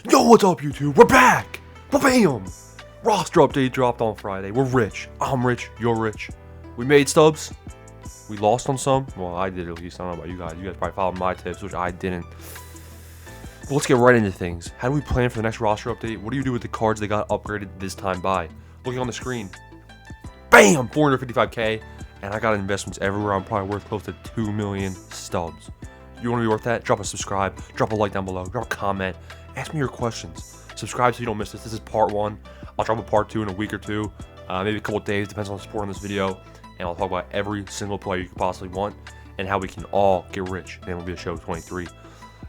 Yo, what's up, YouTube? We're back! Bam! Roster update dropped on Friday. We're rich. I'm rich. You're rich. We made stubs. We lost on some. Well, I did at least. I don't know about you guys. You guys probably followed my tips, which I didn't. But let's get right into things. How do we plan for the next roster update? What do you do with the cards that got upgraded this time by? Looking on the screen. Bam! 455K. And I got investments everywhere. I'm probably worth close to 2 million stubs. You want to be worth that? Drop a subscribe. Drop a like down below. Drop a comment. Ask me your questions. Subscribe so you don't miss this. This is part 1. I'll drop a part 2 in a week or two. Maybe a couple days. Depends on the support on this video. And I'll talk about every single player you could possibly want. And how we can all get rich. And MLB Show 23.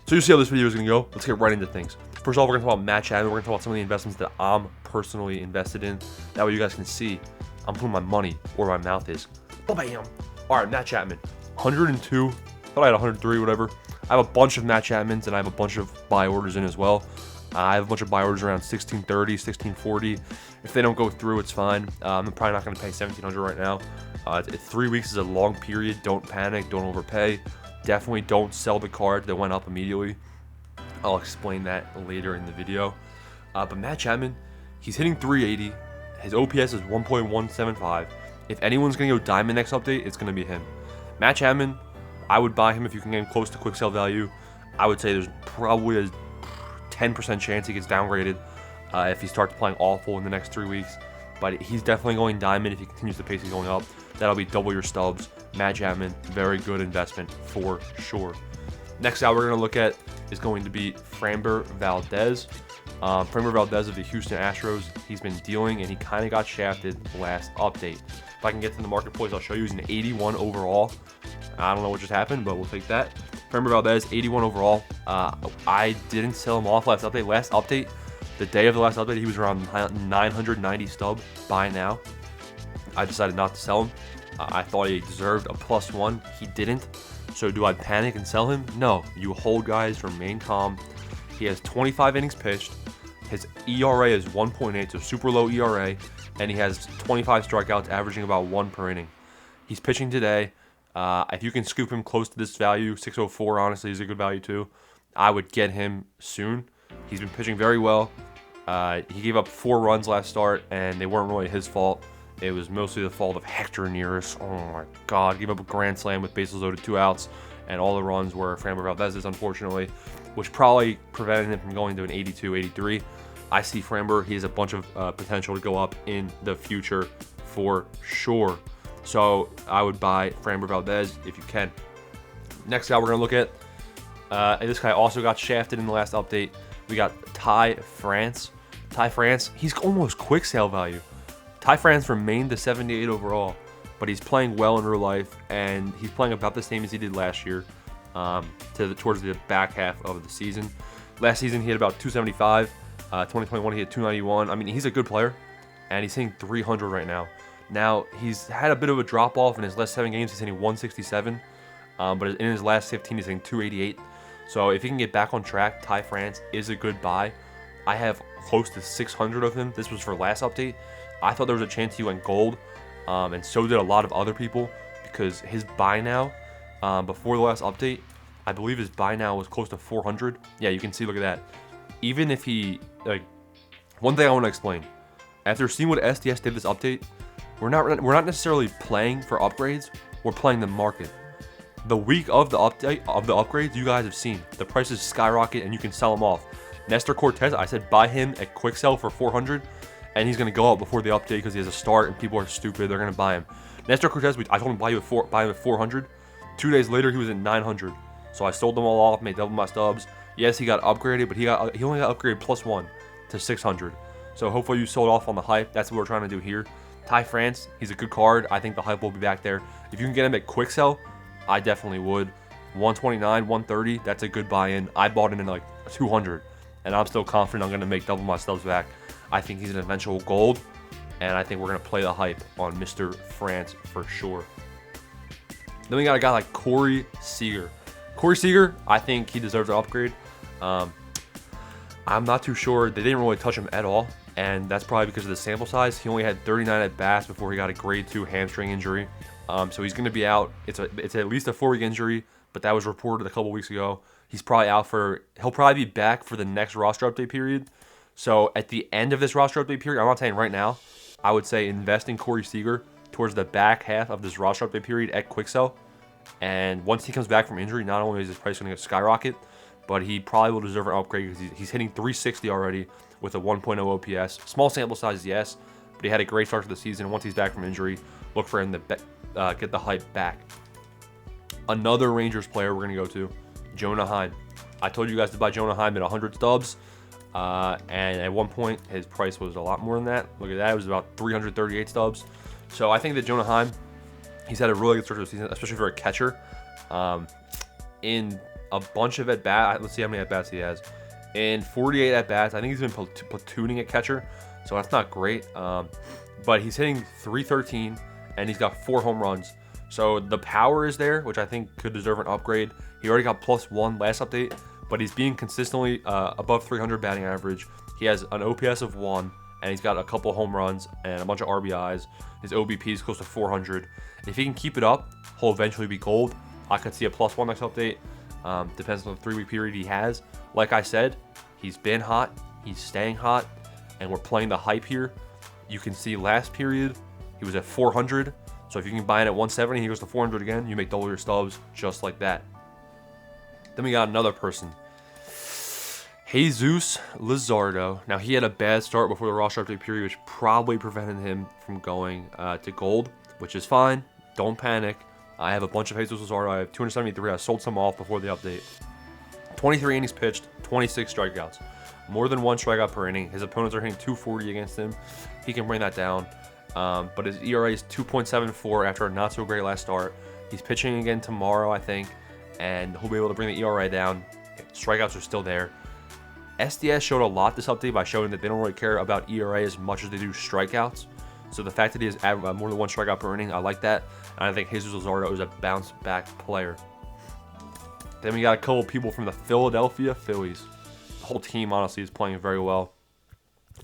So you see how this video is going to go. Let's get right into things. First of all, we're going to talk about Matt Chapman. We're going to talk about some of the investments that I'm personally invested in. That way you guys can see I'm putting my money where my mouth is. Bam! Alright, Matt Chapman. 102. I thought I had 103, whatever. I have a bunch of Matt Chapmans, and I have a bunch of buy orders in as well. I have a bunch of buy orders around 1630, 1640. If they don't go through, it's fine. I'm probably not going to pay 1700 right now. 3 weeks is a long period. Don't panic. Don't overpay. Definitely don't sell the card that went up immediately. I'll explain that later in the video. But Matt Chapman, he's hitting 380. His OPS is 1.175. If anyone's going to go diamond next update, it's going to be him. Matt Chapman, I would buy him if you can get him close to quick sell value. I would say there's probably a 10% chance he gets downgraded if he starts playing awful in the next 3 weeks. But he's definitely going diamond if he continues the pace he's going up. That'll be double your stubs. Matt Chapman, very good investment for sure. Next out we're going to look at is going to be Framber Valdez. Framber Valdez of the Houston Astros. He's been dealing, and he kind of got shafted last update. If I can get to the marketplace, I'll show you. He's an 81 overall. I don't know what just happened, but we'll take that. Framber Valdez, 81 overall. I didn't sell him off last update. Last update, the day of the last update, he was around 990 stub. Buy now. I decided not to sell him. I thought he deserved a +1. He didn't. So do I panic and sell him? No. You hold, guys. Remain calm. He has 25 innings pitched. His ERA is 1.8, so super low ERA. And he has 25 strikeouts, averaging about 1 per inning. He's pitching today. If you can scoop him close to this value, 604, honestly, is a good value too. I would get him soon. He's been pitching very well. He gave up 4 runs last start, and they weren't really his fault. It was mostly the fault of Hector Neris. Oh my God, gave up a grand slam with bases loaded, 2 outs, and all the runs were Framber Valdez's, unfortunately, which probably prevented him from going to an 82, 83. I see Framber. He has a bunch of potential to go up in the future for sure. So I would buy Framber Valdez if you can. Next guy we're going to look at, this guy also got shafted in the last update. We got Ty France. Ty France, he's almost quick sale value. Ty France remained the 78 overall, but he's playing well in real life, and he's playing about the same as he did last year towards the back half of the season. Last season, he had about 275. 2021, he had 291. I mean, he's a good player, and he's hitting 300 right now. Now, he's had a bit of a drop-off in his last 7 games. He's hitting 167, but in his last 15, he's hitting 288. So if he can get back on track, Ty France is a good buy. I have close to 600 of him. This was for last update. I thought there was a chance he went gold, and so did a lot of other people, because his buy now, before the last update, I believe his buy now was close to 400. Yeah, you can see, look at that. Even if he, one thing I want to explain. After seeing what SDS did this update, we're not necessarily playing for upgrades. We're playing the market. The week of the upgrades, you guys have seen the prices skyrocket, and you can sell them off. Nestor Cortez, I said buy him at quick sell for 400, and he's gonna go up before the update because he has a start, and people are stupid. They're gonna buy him. Nestor Cortez, I told him buy him at 400. 2 days later, he was at 900. So I sold them all off, made double my stubs. Yes, he got upgraded, but he only got upgraded +1 to 600. So hopefully you sold off on the hype. That's what we're trying to do here. Ty France, he's a good card. I think the hype will be back there. If you can get him at quick sell, I definitely would. 129, 130, that's a good buy-in. I bought it in like 200, and I'm still confident I'm going to make double my stubs back. I think he's an eventual gold, and I think we're going to play the hype on Mr. France for sure. Then we got a guy like Corey Seager. Corey Seager, I think he deserves an upgrade. I'm not too sure. They didn't really touch him at all, and that's probably because of the sample size. He only had 39 at-bats before he got a grade 2 hamstring injury. So he's going to be out. It's at least a 4-week injury, but that was reported a couple weeks ago. He's probably out for. He'll probably be back for the next roster update period. So at the end of this roster update period, I'm not saying right now, I would say invest in Corey Seager towards the back half of this roster update period at quick sell. And once he comes back from injury, not only is his price going to skyrocket, but he probably will deserve an upgrade because he's hitting 360 already with a 1.0 OPS. Small sample size, yes, but he had a great start to the season. Once he's back from injury, look for him to get the hype back. Another Rangers player we're going to go to, Jonah Heim. I told you guys to buy Jonah Heim at 100 stubs, and at one point his price was a lot more than that. Look at that, it was about 338 stubs. So I think that Jonah Heim, he's had a really good start to the season, especially for a catcher. In a bunch of at-bats, let's see how many at-bats he has. In 48 at-bats, I think he's been platooning at catcher, so that's not great. But he's hitting 313, and he's got 4 home runs. So the power is there, which I think could deserve an upgrade. He already got +1 last update, but he's being consistently above 300 batting average. He has an OPS of 1, and he's got a couple home runs and a bunch of RBIs. His OBP is close to 400. If he can keep it up, he'll eventually be gold. I could see a +1 next update. Depends on the 3-week period he has. Like I said, he's been hot. He's staying hot, and we're playing the hype here. You can see last period, he was at 400. So if you can buy it at 170, he goes to 400 again. You make double your stubs just like that. Then we got another person, Jesus Luzardo. Now, he had a bad start before the roster update period, which probably prevented him from going to gold, which is fine. Don't panic. I have a bunch of Jesus Luzardo. I have 273. I sold some off before the update. 23 innings pitched, 26 strikeouts. More than 1 strikeout per inning. His opponents are hitting 240 against him. He can bring that down. But his ERA is 2.74 after a not so great last start. He's pitching again tomorrow, I think, and he'll be able to bring the ERA down. Strikeouts are still there. SDS showed a lot this update by showing that they don't really care about ERA as much as they do strikeouts. So the fact that he has more than 1 strikeout per inning, I like that. And I think Jesus Luzardo is a bounce back player. Then we got a couple people from the Philadelphia Phillies. The whole team, honestly, is playing very well.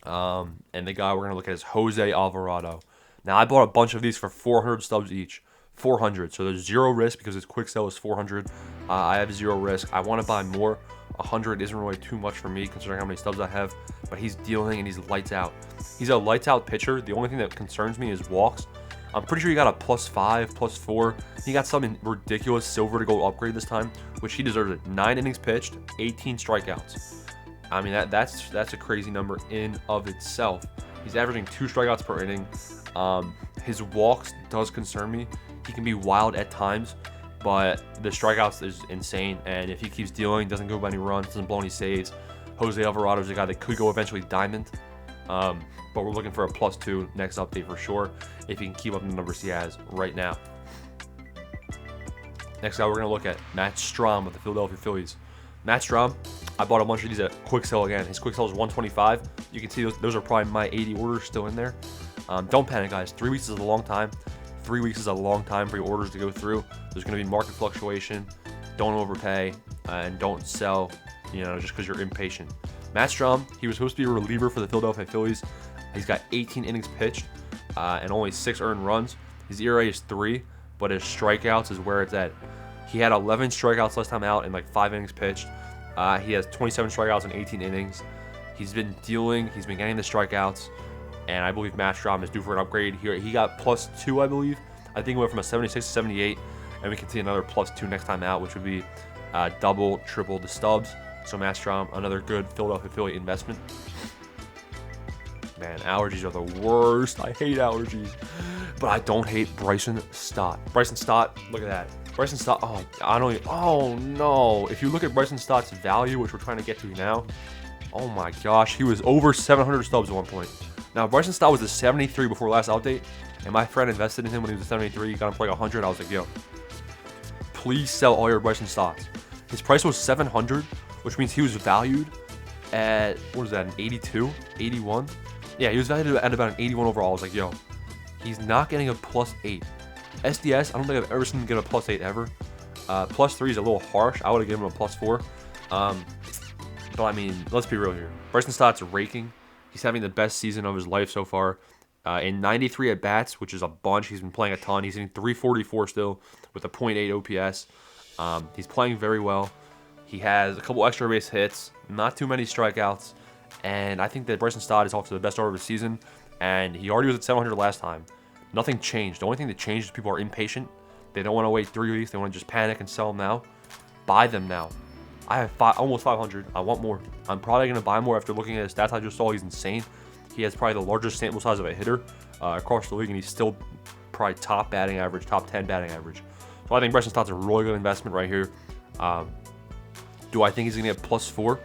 And the guy we're going to look at is Jose Alvarado. Now, I bought a bunch of these for 400 stubs each. 400. So there's 0 risk because his quick sell is 400. I have 0 risk. I want to buy more. 100 isn't really too much for me considering how many stubs I have. But he's dealing and he's lights out. He's a lights out pitcher. The only thing that concerns me is walks. I'm pretty sure he got a +5, +4. He got some ridiculous silver to gold upgrade this time, which he deserves it. 9 innings pitched, 18 strikeouts. I mean, that's a crazy number in of itself. He's averaging 2 strikeouts per inning. His walks does concern me. He can be wild at times, but the strikeouts is insane. And if he keeps dealing, doesn't go by any runs, doesn't blow any saves, Jose Alvarado is a guy that could go eventually diamond. But we're looking for a +2 next update for sure if he can keep up the numbers he has right now. Next guy we're going to look at, Matt Strahm with the Philadelphia Phillies. Matt Strahm, I bought a bunch of these at quick sell again. His quick sell is 125. You can see those are probably my 80 orders still in there. Don't panic, guys. 3 weeks is a long time. 3 weeks is a long time for your orders to go through. There's going to be market fluctuation. Don't overpay and don't sell, just because you're impatient. Matt Strahm, he was supposed to be a reliever for the Philadelphia Phillies. He's got 18 innings pitched and only 6 earned runs. His ERA is 3, but his strikeouts is where it's at. He had 11 strikeouts last time out in like 5 innings pitched. He has 27 strikeouts in 18 innings. He's been dealing. He's been getting the strikeouts. And I believe Matt Strahm is due for an upgrade here. He got +2, I believe. I think he went from a 76 to 78. And we can see another +2 next time out, which would be double, triple the stubs. So Matt Strahm, another good Philadelphia Philly investment. Man, allergies are the worst. I hate allergies. But I don't hate Bryson Stott. Bryson Stott, look at that. Bryson Stott, oh no. If you look at Bryson Stott's value, which we're trying to get to now, oh my gosh, he was over 700 stubs at one point. Now, Bryson Stott was a 73 before last update, and my friend invested in him when he was a 73. He got him for like 100. I was like, yo, please sell all your Bryson Stotts. His price was 700, which means he was valued at, what is that, an 82, 81? Yeah, he was valued at about an 81 overall. I was like, yo, he's not getting a +8. SDS, I don't think I've ever seen him get a +8 ever. +3 is a little harsh. I would have given him a +4. But I mean, let's be real here. Bryson Stott's raking. He's having the best season of his life so far. In 93 at-bats, which is a bunch. He's been playing a ton. He's hitting 344 still with a .8 OPS. He's playing very well. He has a couple extra base hits, not too many strikeouts, and I think that Bryson Stott is off to the best start of the season, and he already was at 700 last time. Nothing changed. The only thing that changed is people are impatient. They don't want to wait 3 weeks. They want to just panic and sell them now. Buy them now. I have almost 500. I want more. I'm probably going to buy more after looking at his stats. I just saw he's insane. He has probably the largest sample size of a hitter across the league, and he's still probably top batting average, top 10 batting average. So I think Bryson Stott's a really good investment right here. Do I think he's going to get +4?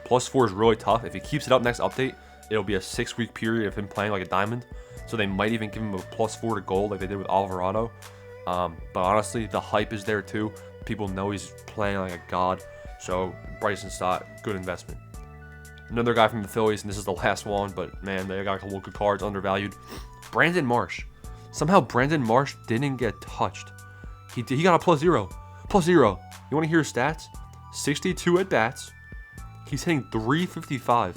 +4 is really tough. If he keeps it up next update, it'll be a 6-week period of him playing like a diamond. So they might even give him a +4 to gold like they did with Alvarado. But honestly, the hype is there too. People know he's playing like a god. So Bryson Stott, good investment. Another guy from the Phillies, and this is the last one, but man, they got a couple of good cards, undervalued. Brandon Marsh. Somehow Brandon Marsh didn't get touched. He got a +0. +0. You want to hear his stats? 62 at bats. He's hitting .355.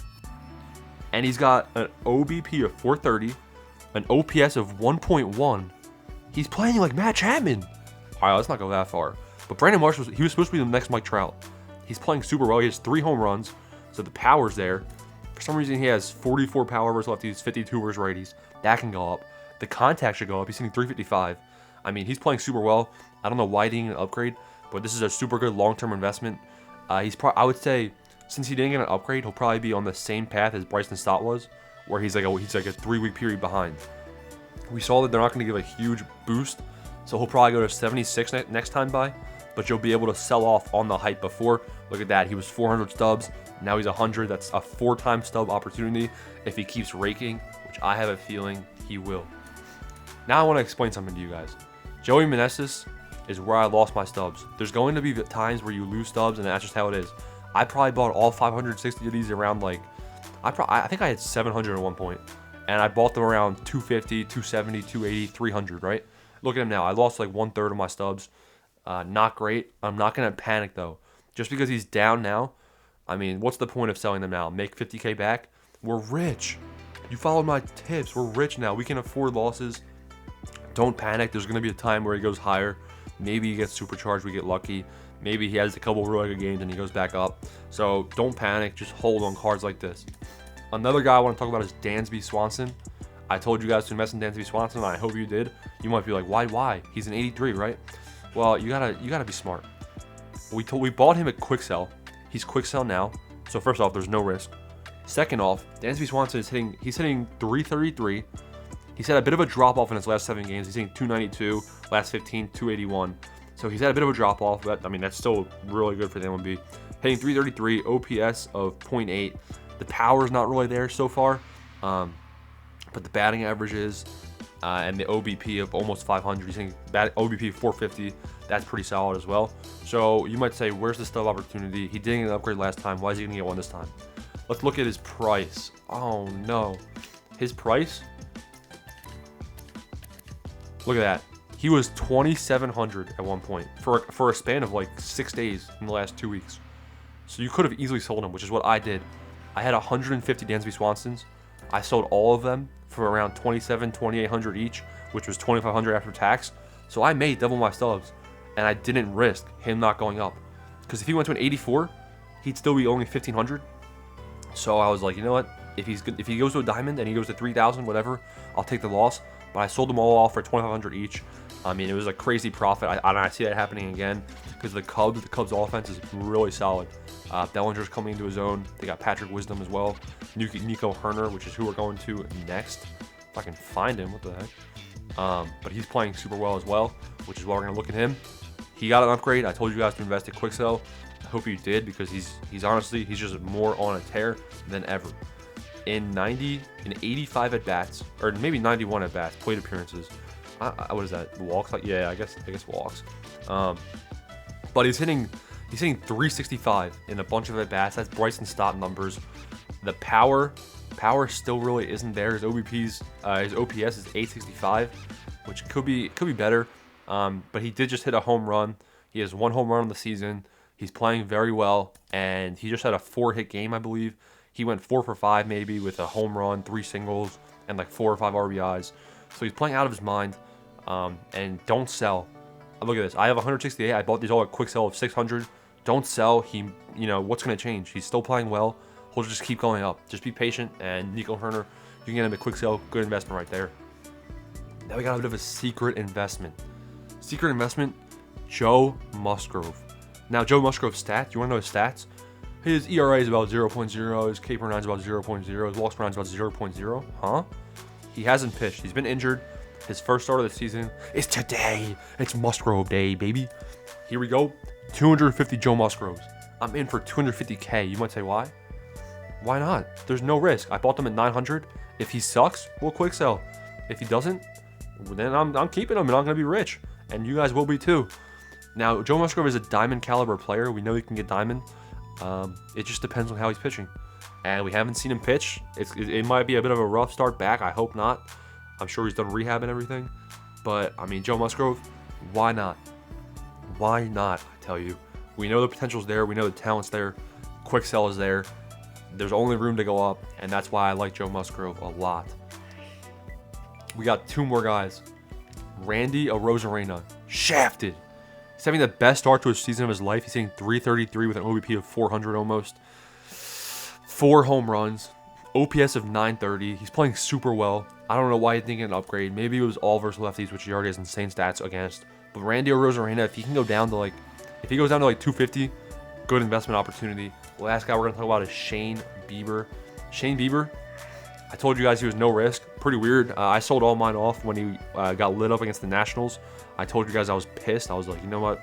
And he's got an OBP of 430, an OPS of 1.1. He's playing like Matt Chapman. All right, let's not go that far. But Brandon Marsh, he was supposed to be the next Mike Trout. He's playing super well. He has 3 home runs, so the power's there. For some reason, he has 44 power versus lefties, 52 versus righties. That can go up. The contact should go up. He's hitting .355. I mean, he's playing super well. I don't know why he didn't get an upgrade, but this is a super good long-term investment. I would say, since he didn't get an upgrade, he'll probably be on the same path as Bryson Stott was, where he's like a 3-week period behind. We saw that they're not going to give a huge boost, so he'll probably go to 76 next time by, but you'll be able to sell off on the hype before. Look at that. He was 400 stubs. Now he's 100. That's a 4-time stub opportunity if he keeps raking, which I have a feeling he will. Now I want to explain something to you guys. Joey Meneses is where I lost my stubs. There's going to be times where you lose stubs, and that's just how it is. I probably bought all 560 of these around like, I think I had 700 at one point, and I bought them around 250, 270, 280, 300, right? Look at him now. I lost like 1/3 of my stubs. Not great. I'm not going to panic though. Just because he's down now, I mean, what's the point of selling them now? Make 50K back? We're rich. You followed my tips. We're rich now. We can afford losses. Don't panic. There's going to be a time where he goes higher. Maybe he gets supercharged. We get lucky. Maybe he has a couple really good games and he goes back up. So don't panic. Just hold on cards like this. Another guy I want to talk about is Dansby Swanson. I told you guys to invest in Dansby Swanson, and I hope you did. You might be like, why? He's an 83, right? Well, you gotta be smart. We bought him at quick sell. He's quick sell now. So first off, there's no risk. Second off, Dansby Swanson is hitting .333. He's had a bit of a drop off in his last 7 games. He's hitting .292, last 15, .281. So he's had a bit of a drop off, but I mean that's still really good for the MLB. Hitting .333, OPS of .8. The power's not really there so far, but the batting average is, and the OBP of almost 500. He's hitting OBP 450. That's pretty solid as well. So you might say, where's the stub opportunity? He didn't get an upgrade last time. Why is he going to get one this time? Let's look at his price. Oh no, his price. Look at that. He was 2,700 at one point for a span of like 6 days in the last 2 weeks. So you could have easily sold him, which is what I did. I had 150 Dansby Swansons. I sold all of them for around 2,800 each, which was 2,500 after tax. So I made double my stubs, and I didn't risk him not going up. Because if he went to an 84, he'd still be only 1,500. So I was like, you know what? If he goes to a diamond and he goes to 3,000, whatever, I'll take the loss. But I sold them all off for 2,500 each. I mean, it was a crazy profit. I see that happening again because the Cubs offense is really solid. Bellinger's coming into his own. They got Patrick Wisdom as well. Nico Hoerner, which is who we're going to next. If I can find him, what the heck? But he's playing super well as well, which is why we're going to look at him. He got an upgrade. I told you guys to invest at quick sell. I hope you did because he's honestly, he's just more on a tear than ever. In 85 at bats, or maybe 91 at bats, plate appearances. What is that? Walks? Yeah, I guess walks. But he's hitting 365 in a bunch of at bats. That's Bryson Stott numbers. The power still really isn't there. His OBP's his OPS is 865, which could be better. But he did just hit a home run. He has 1 home run in the season. He's playing very well, and he just had a 4-hit game, I believe. He went 4 for 5 maybe with a home run, 3 singles, and like 4 or 5 RBIs. So he's playing out of his mind. And don't sell. Look at this. I have 168. I bought these all at quick sell of 600. Don't sell. What's going to change? He's still playing well. He'll just keep going up. Just be patient. And Nico Hoerner, you can get him a quick sell. Good investment right there. Now we got a bit of a secret investment. Secret investment, Joe Musgrove. Now, Joe Musgrove's stats. You want to know his stats? His ERA is about 0.0. His K per 9 is about 0.0. His walks per 9 is about 0.0. Huh? He hasn't pitched. He's been injured. His first start of the season is today. It's Musgrove Day, baby. Here we go. 250 Joe Musgroves. I'm in for 250K. You might say, why? Why not? There's no risk. I bought them at 900. If he sucks, we'll quick sell. If he doesn't, then I'm keeping him and I'm going to be rich. And you guys will be too. Now, Joe Musgrove is a diamond caliber player. We know he can get diamond. It just depends on how he's pitching. And we haven't seen him pitch. It might be a bit of a rough start back. I hope not. I'm sure he's done rehab and everything. But, I mean, Joe Musgrove, why not? Why not, I tell you. We know the potential's there. We know the talent's there. Quick sell is there. There's only room to go up. And that's why I like Joe Musgrove a lot. We got two more guys. Randy Arozarena. Shafted. He's having the best start to a season of his life. He's hitting 333 with an OBP of 400 almost. 4 home runs. OPS of 930. He's playing super well. I don't know why he didn't get an upgrade. Maybe it was all versus lefties, which he already has insane stats against. But Randy Arozarena, if he can go down to like 250, good investment opportunity. The last guy we're going to talk about is Shane Bieber. Shane Bieber, I told you guys he was no risk. Pretty weird. I sold all mine off when he got lit up against the Nationals. I told you guys I was pissed. I was like, you know what?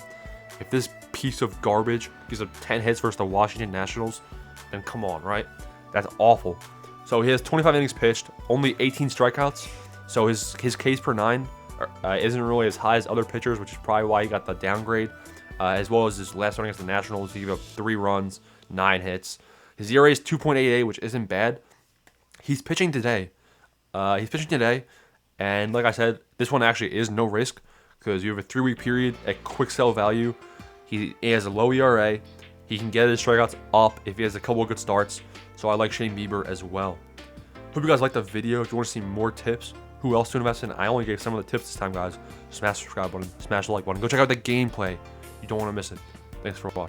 If this piece of garbage gives up 10 hits versus the Washington Nationals, then come on, right? That's awful. So he has 25 innings pitched, only 18 strikeouts. So his Ks per 9 isn't really as high as other pitchers, which is probably why he got the downgrade. As well as his last one against the Nationals, he gave up 3 runs, 9 hits. His ERA is 2.88, which isn't bad. He's pitching today. And like I said, this one actually is no risk because you have a 3-week period at quick sell value. He has a low ERA. He can get his strikeouts up if he has a couple of good starts. So I like Shane Bieber as well. Hope you guys liked the video. If you want to see more tips, who else to invest in, I only gave some of the tips this time, guys. Smash the subscribe button, smash the like button. Go check out the gameplay. You don't want to miss it. Thanks for watching.